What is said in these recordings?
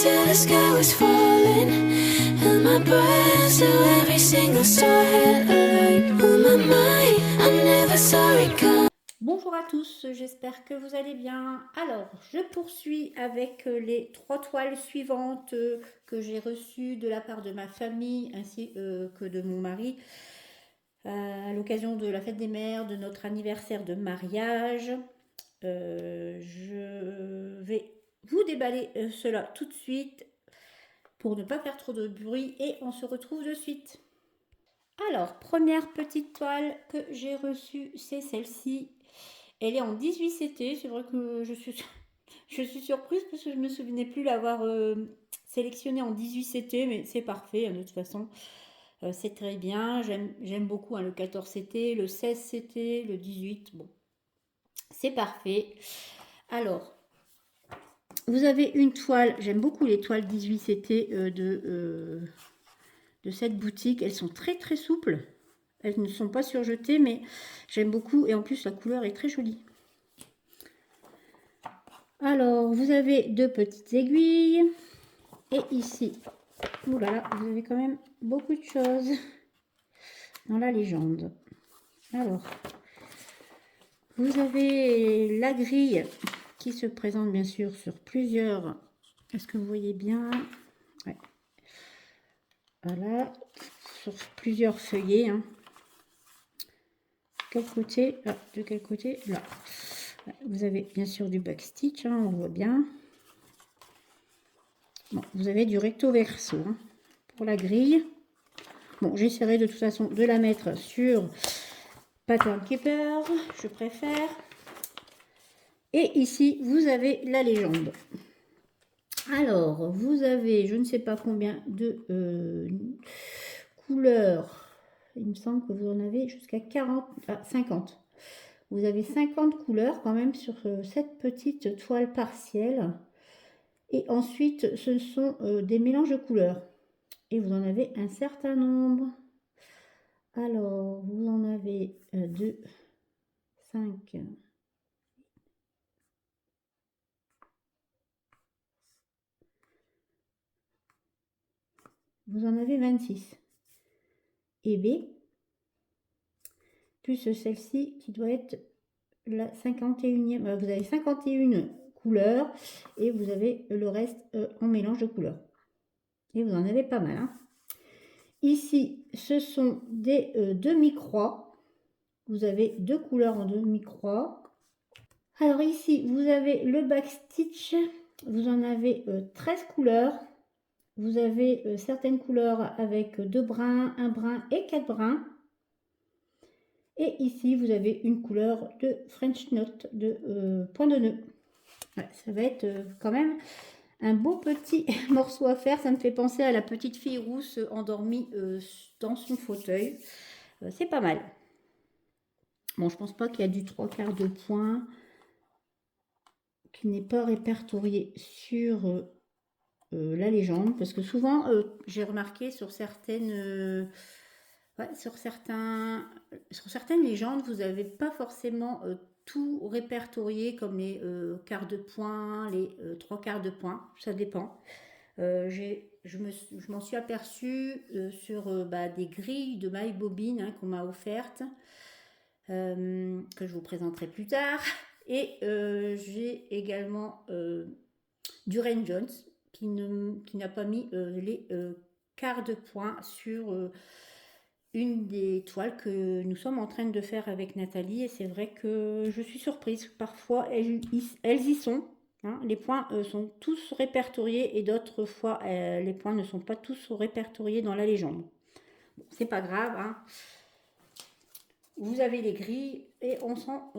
till the sky was falling. Held my breath to every single star had a light on my mind. I never saw it come. Bonjour à tous, j'espère que vous allez bien. Alors, je poursuis avec les 3 toiles suivantes que j'ai reçues de la part de ma famille ainsi que de mon mari à l'occasion de la fête des mères, de notre anniversaire de mariage. Je vais vous déballer cela tout de suite pour ne pas faire trop de bruit et on se retrouve de suite. Alors, première petite toile que j'ai reçue, c'est celle-ci. Elle est en 18 CT, c'est vrai que je suis surprise parce que je ne me souvenais plus l'avoir sélectionnée en 18 CT, mais c'est parfait de toute façon. C'est très bien, j'aime beaucoup le 14 CT, le 16 CT, le 18, bon, c'est parfait. Alors, vous avez une toile, j'aime beaucoup les toiles 18 CT de cette boutique, elles sont très très souples. Elles ne sont pas surjetées, mais j'aime beaucoup et en plus la couleur est très jolie. Alors, vous avez 2 petites aiguilles. Et ici, oulala, vous avez quand même beaucoup de choses dans la légende. Alors, vous avez la grille qui se présente bien sûr sur plusieurs... Est-ce que vous voyez bien? Ouais. Voilà, sur plusieurs feuillets. Hein. Quel côté? Là, de quel côté? Là. Vous avez bien sûr du backstitch, hein, on voit bien. Bon, vous avez du recto verso hein, pour la grille. Bon, j'essaierai de toute façon de la mettre sur Pattern Keeper, je préfère. Et ici, vous avez la légende. Alors, vous avez, je ne sais pas combien de couleurs. Il me semble que vous en avez jusqu'à 50. Vous avez 50 couleurs quand même sur cette petite toile partielle. Et ensuite, ce sont des mélanges de couleurs. Et vous en avez un certain nombre. Alors, vous en avez 2, 5. Vous en avez 26. Et B, plus celle-ci qui doit être la 51e. Vous avez 51 couleurs et vous avez le reste en mélange de couleurs. Et vous en avez pas mal. Hein. Ici, ce sont des demi-croix. Vous avez 2 couleurs en demi-croix. Alors ici, vous avez le backstitch. Vous en avez 13 couleurs. Vous avez certaines couleurs avec 2 brins, 1 brin et 4 brins. Et ici, vous avez une couleur de French Knot, de point de nœud. Ouais, ça va être quand même un beau petit morceau à faire. Ça me fait penser à la petite fille rousse endormie dans son fauteuil. C'est pas mal. Bon, je pense pas qu'il y a du 3/4 de point qui n'est pas répertorié sur la légende. Parce que souvent, j'ai remarqué sur certaines... sur certaines légendes, vous n'avez pas forcément tout répertorié comme les quarts de point, les 3/4 de point, ça dépend. Je m'en suis aperçue sur des grilles de My Bobine hein, qu'on m'a offertes, que je vous présenterai plus tard. Et j'ai également Duran Jones qui n'a pas mis les quarts de point sur une des toiles que nous sommes en train de faire avec Nathalie et c'est vrai que je suis surprise. Parfois, elles y sont. Hein, les points sont tous répertoriés et d'autres fois, les points ne sont pas tous répertoriés dans la légende. Bon, c'est pas grave. Hein. Vous avez les grilles et on s'en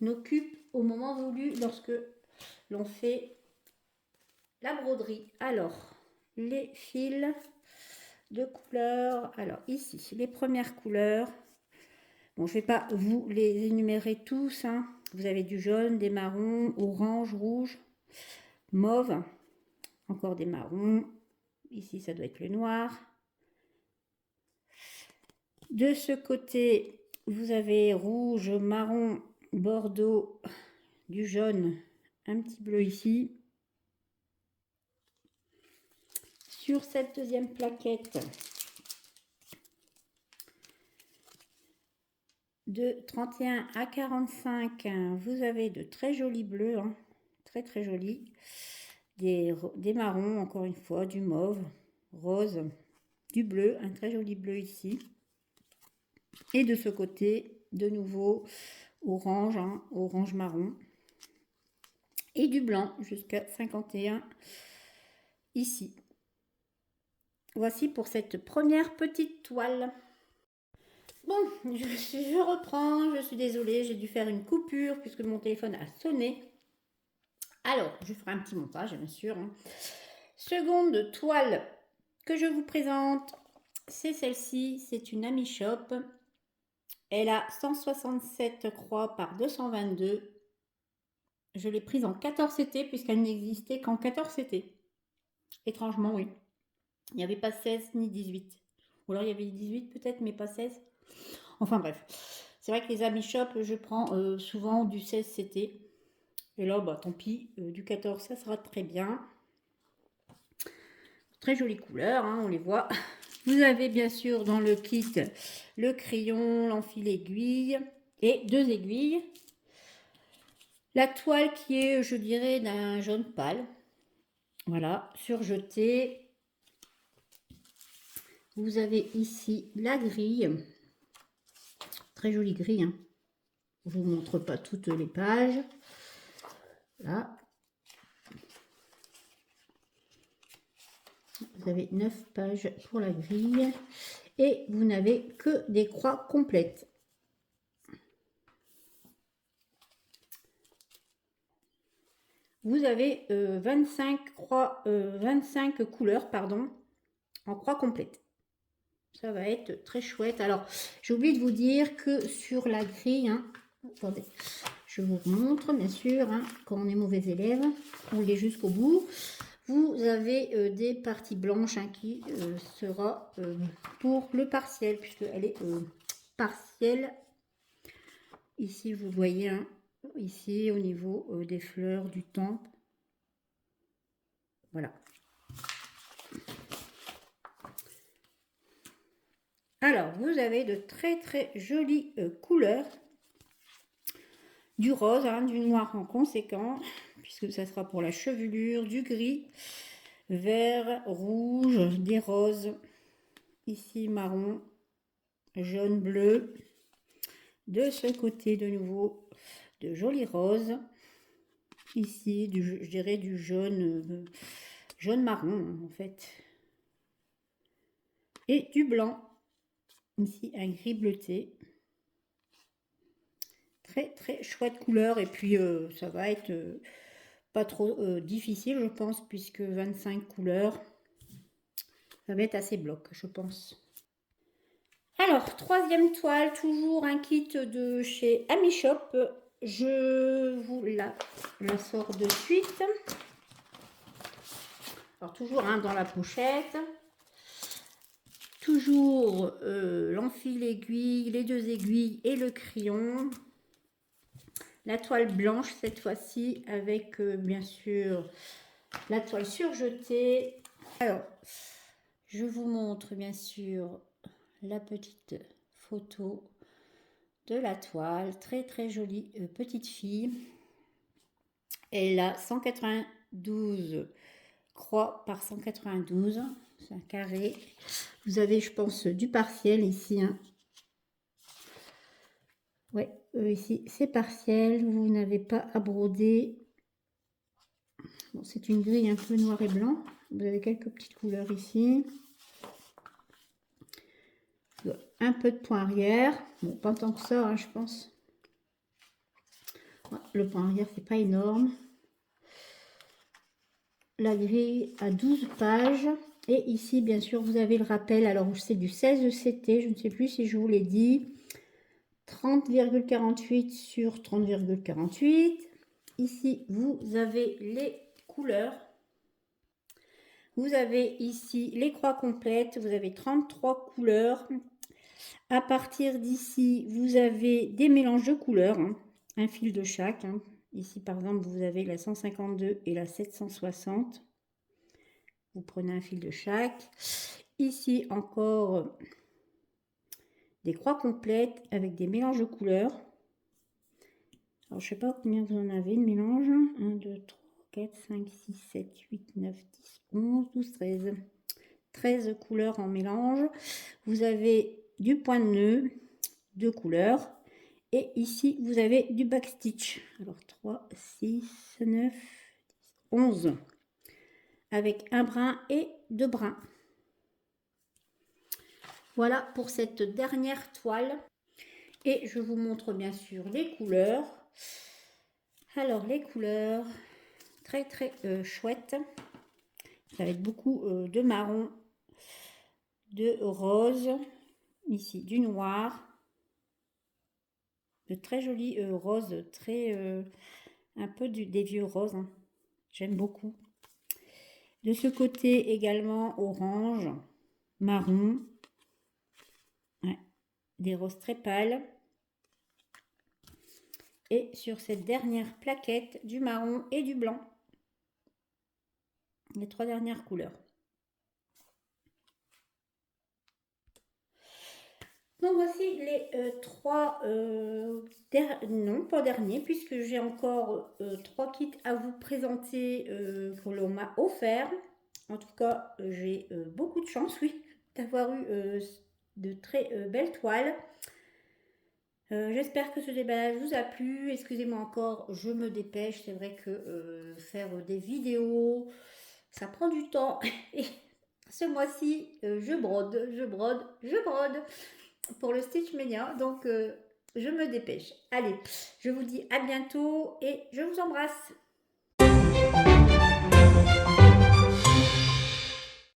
occupe au moment voulu lorsque l'on fait la broderie. Alors, les fils de couleurs. Alors ici, les premières couleurs. Bon, je ne vais pas vous les énumérer tous. Hein. Vous avez du jaune, des marrons, orange, rouge, mauve, encore des marrons. Ici, ça doit être le noir. De ce côté, vous avez rouge, marron, bordeaux, du jaune, un petit bleu ici. sur cette deuxième plaquette de 31 à 45, vous avez de très jolis bleus, hein, très très jolis, des marrons, encore une fois, du mauve, rose, du bleu, un très joli bleu ici. Et de ce côté, de nouveau, orange, hein, orange marron. Et du blanc jusqu'à 51 ici. Voici pour cette première petite toile. Bon, je reprends, je suis désolée, j'ai dû faire une coupure puisque mon téléphone a sonné. Alors, je ferai un petit montage, bien sûr. Hein. Seconde toile que je vous présente, c'est celle-ci, c'est une Ami Shop. Elle a 167 croix par 222. Je l'ai prise en 14 CT puisqu'elle n'existait qu'en 14 CT. Étrangement, oui. Il n'y avait pas 16 ni 18. Ou alors il y avait 18 peut-être, mais pas 16. Enfin bref. C'est vrai que les Ami Shop, je prends souvent du 16 CT. Et là, bah, tant pis, du 14, ça sera très bien. Très jolies couleurs, hein, on les voit. Vous avez bien sûr dans le kit le crayon, l'enfil aiguille et 2 aiguilles. La toile qui est, je dirais, d'un jaune pâle. Voilà, surjetée. Vous avez ici la grille. Très jolie grille. Hein. Je ne vous montre pas toutes les pages. Là. Vous avez 9 pages pour la grille. Et vous n'avez que des croix complètes. Vous avez 25 couleurs, pardon, en croix complète. Ça va être très chouette. Alors, j'ai oublié de vous dire que sur la grille, hein, attendez, je vous montre, bien sûr, hein, quand on est mauvais élève, on l'est jusqu'au bout. Vous avez des parties blanches hein, qui sera pour le partiel, puisqu'elle est partielle. Ici, vous voyez, hein, ici, au niveau des fleurs, du temple. Voilà. Alors, vous avez de très très jolies couleurs. Du rose, hein, du noir en conséquent, puisque ça sera pour la chevelure, du gris, vert, rouge, des roses. Ici, marron, jaune, bleu. De ce côté, de nouveau, de jolis roses. Ici, je dirais du jaune, jaune marron, en fait. Et du blanc. Ici, un gris bleuté. Très très chouette couleur et puis ça va être pas trop difficile je pense puisque 25 couleurs ça va être assez bloc je pense. Alors troisième toile, toujours un kit de chez Ami Shop, je vous la sors de suite. Alors toujours hein, dans la pochette, toujours l'enfil aiguille, les 2 aiguilles et le crayon. La toile blanche cette fois-ci avec bien sûr la toile surjetée. Alors, je vous montre bien sûr la petite photo de la toile. Très très jolie petite fille. Elle a 192 croix par 192. C'est un carré. Vous avez je pense du partiel ici. Hein. Ouais, ici c'est partiel, vous n'avez pas à broder. Bon, c'est une grille un peu noir et blanc. Vous avez quelques petites couleurs ici. Un peu de point arrière. Bon, pas tant que ça, hein, je pense. Ouais, le point arrière, c'est pas énorme. La grille a 12 pages. Et ici, bien sûr, vous avez le rappel. Alors, c'est du 16 CT, je ne sais plus si je vous l'ai dit. 30,48 sur 30,48. Ici, vous avez les couleurs. Vous avez ici les croix complètes. Vous avez 33 couleurs. À partir d'ici, vous avez des mélanges de couleurs. Hein, un fil de chaque. Hein. Ici, par exemple, vous avez la 152 et la 760. Vous prenez un fil de chaque. Ici encore des croix complètes avec des mélanges de couleurs. Alors je sais pas combien vous en avez de mélanges. 1, 2, 3, 4, 5, 6, 7, 8, 9, 10, 11, 12, 13. 13 couleurs en mélange. Vous avez du point de nœud, 2 couleurs. Et ici, vous avez du backstitch. Alors 3, 6, 9, 10, 11. Avec un brin et 2 brins. Voilà pour cette dernière toile. Et je vous montre bien sûr les couleurs. Alors les couleurs, très chouettes. Ça va être beaucoup de marron, de rose, ici du noir, de très jolis roses, très un peu des vieux roses. Hein. J'aime beaucoup. De ce côté également orange, marron, ouais, des roses très pâles. Et sur cette dernière plaquette, du marron et du blanc. Les 3 dernières couleurs. Donc voici les 3, non pas derniers, puisque j'ai encore 3 kits à vous présenter que l'on m'a offert. En tout cas, j'ai beaucoup de chance, oui, d'avoir eu de très belles toiles. J'espère que ce déballage vous a plu. Excusez-moi encore, je me dépêche. C'est vrai que faire des vidéos, ça prend du temps. Et ce mois-ci, je brode pour le Stitch Mania. Donc, je me dépêche. Allez, je vous dis à bientôt et je vous embrasse.